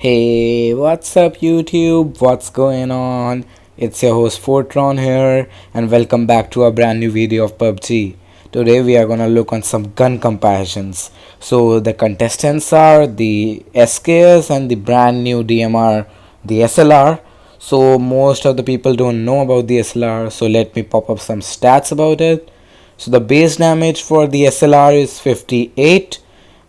Hey, what's up YouTube? What's going on? It's your host Photron here and welcome back to a brand new video of PUBG. Today we are gonna look on some gun comparisons. So the contestants are the SKS and the brand new DMR, the SLR. So most of the people don't know about the SLR, so let me pop up some stats about it. So the base damage for the SLR is 58,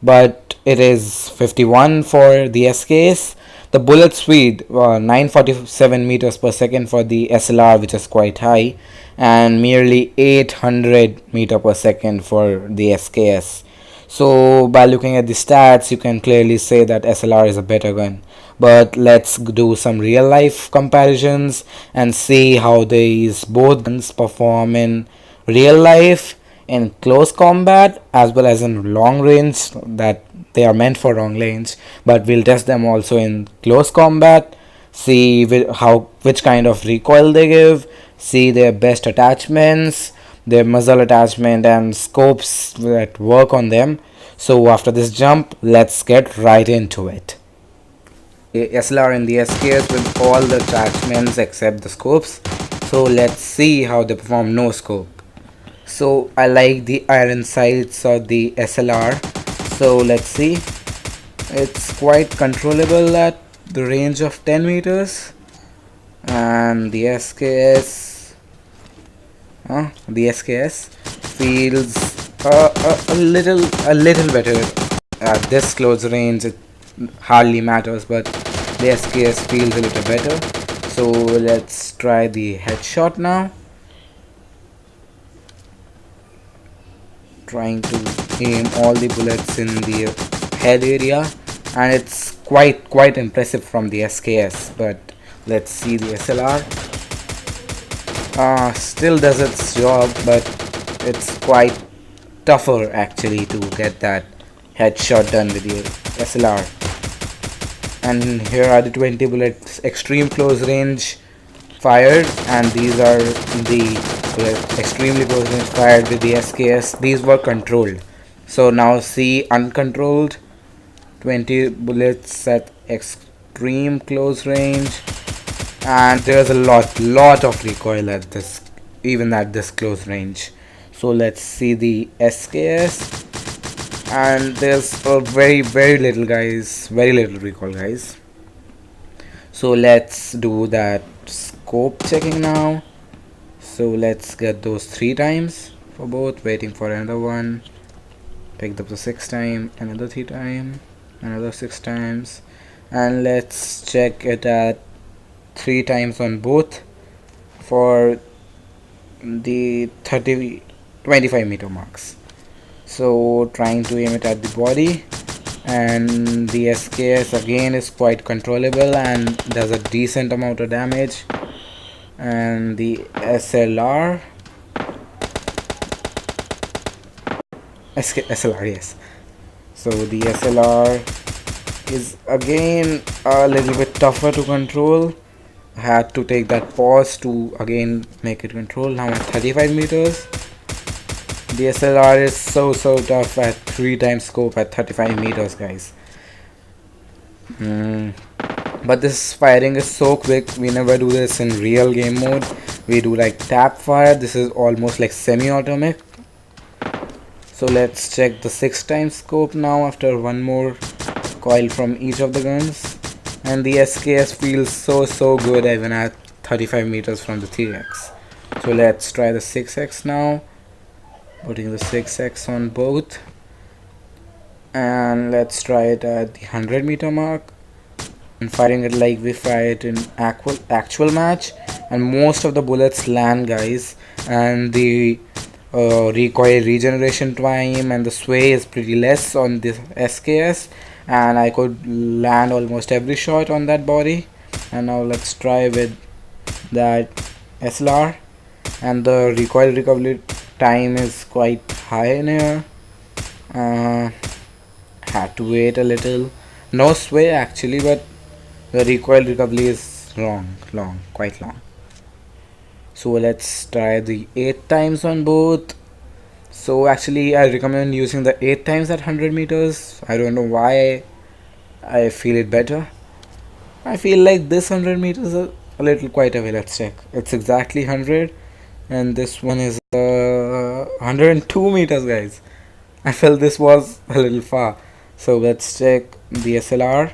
but it is 51 for the SKS. The bullet speed 947 meters per second for the SLR, which is quite high, and merely 800 meter per second for the SKS. So by looking at the stats, you can clearly say that SLR is a better gun. But let's do some real life comparisons and see how these both guns perform in real life, in close combat as well as in long range. That they are meant for long range, but we'll test them also in close combat, see which kind of recoil they give, see their best attachments, their muzzle attachment and scopes that work on them. So after this jump, let's get right into it. SLR and the SKS with all the attachments except the scopes. So let's see how they perform no scope. So I like the iron sights of the SLR. So let's see. It's quite controllable at the range of 10 meters. And the SKS feels a little better at this close range. It hardly matters, but the SKS feels a little better. So let's try the headshot now. Trying to aim all the bullets in the head area, and it's quite impressive from the SKS. But let's see the SLR. Still does its job, but it's quite tougher actually to get that headshot done with the SLR. And here are the 20 bullets extreme close range fired, and these are the extremely close range fired with the SKS. These were controlled. So now see uncontrolled 20 bullets at extreme close range, and there's a lot of recoil at this, even at this close range. So let's see the SKS, and there's a very little recoil, guys. So let's do that scope checking now. So let's get those 3 times for both, waiting for another one, picked up the 6th time, another 3 time, another 6 times, and let's check it at 3 times on both for the 25 meter marks. So trying to aim it at the body, and the SKS again is quite controllable and does a decent amount of damage. And the SLR yes. So the SLR is again a little bit tougher to control. I had to take that pause to again make it control. Now at 35 meters, the SLR is so tough at 3 times scope at 35 meters, guys. But this firing is so quick. We never do this in real game mode. We do like tap fire. This is almost like semi-automatic. So let's check the 6 times scope now after one more coil from each of the guns. And the SKS feels so good even at 35 meters from the 3x. So let's try the 6x now. Putting the 6x on both. And let's try it at the 100 meter mark. And firing it like we fire it in actual match, and most of the bullets land, guys, and the recoil regeneration time and the sway is pretty less on this SKS, and I could land almost every shot on that body. And now let's try with that SLR, and the recoil recovery time is quite high in here. Had to wait a little. No sway actually, but the recoil recovery is quite long. So let's try the 8 times on both. So actually I recommend using the 8 times at 100 meters. I don't know why, I feel it better. I feel like this 100 meters is a little quite away. Let's check. It's exactly 100, and this one is 102 meters, guys. I felt this was a little far. So let's check the SLR.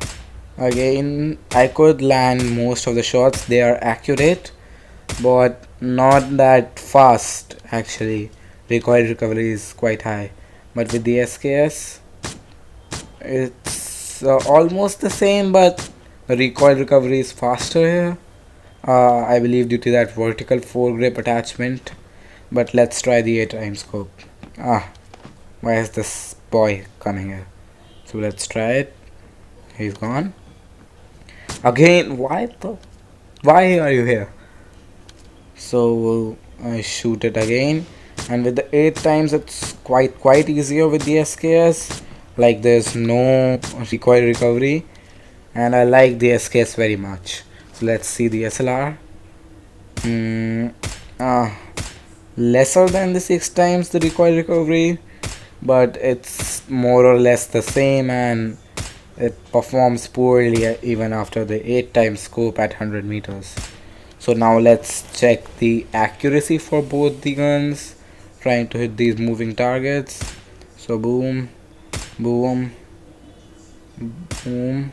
Again, I could land most of the shots. They are accurate, but not that fast actually. Recoil recovery is quite high. But with the SKS, it's almost the same, but the recoil recovery is faster here. I believe due to that vertical foregrip attachment. But let's try the 8 times scope. Why is this boy coming here? So let's try it. He's gone. Again, why are you here? So I shoot it again, and with the 8 times it's quite easier with the SKS. Like there's no recoil recovery, and I like the SKS very much. So let's see the SLR. Lesser than the 6 times the recoil recovery, but it's more or less the same, and it performs poorly even after the 8 times scope at 100 meters. So now let's check the accuracy for both the guns, trying to hit these moving targets. So boom, boom, boom.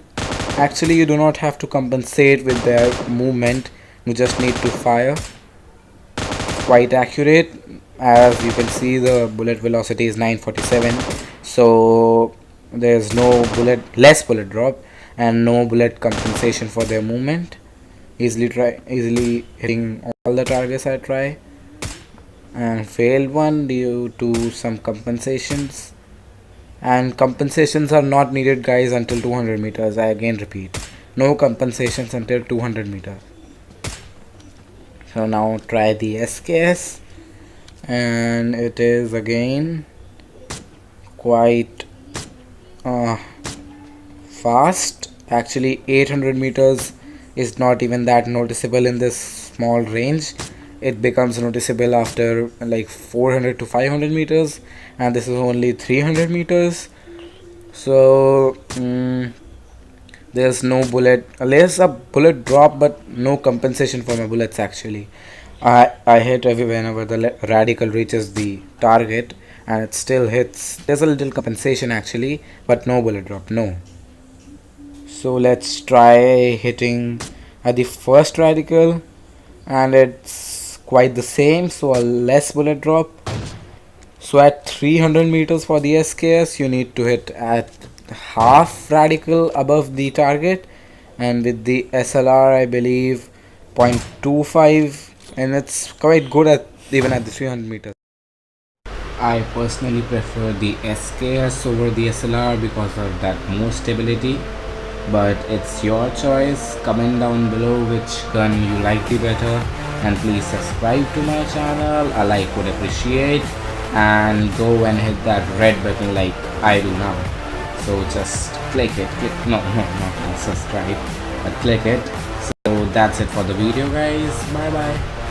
Actually, you do not have to compensate with their movement, you just need to fire. Quite accurate. As you can see, the bullet velocity is 947, so there's no less bullet drop and no bullet compensation for their movement. Easily hitting all the targets I try, and failed one due to some compensations, and compensations are not needed, guys, until 200 meters. I again repeat, no compensations until 200 meters. So now try the SKS, and it is again quite fast. Actually 800 meters is not even that noticeable in this small range. It becomes noticeable after like 400 to 500 meters, and this is only 300 meters. So there's no bullet, there's a bullet drop but no compensation for my bullets. Actually I hit whenever the radical reaches the target, and it still hits. There's a little compensation actually, but no bullet drop, no. So let's try hitting at the first radical, and it's quite the same, so a less bullet drop. So at 300 meters for the SKS, you need to hit at half radical above the target, and with the SLR I believe 0.25, and it's quite good at even at the 300 meters. I personally prefer the SKS over the SLR because of that more stability, but it's your choice. Comment down below which gun you like the better, and please subscribe to my channel. A like would appreciate, and go and hit that red button like I do now. So just click it, not subscribe, but click it. So that's it for the video, guys. Bye bye.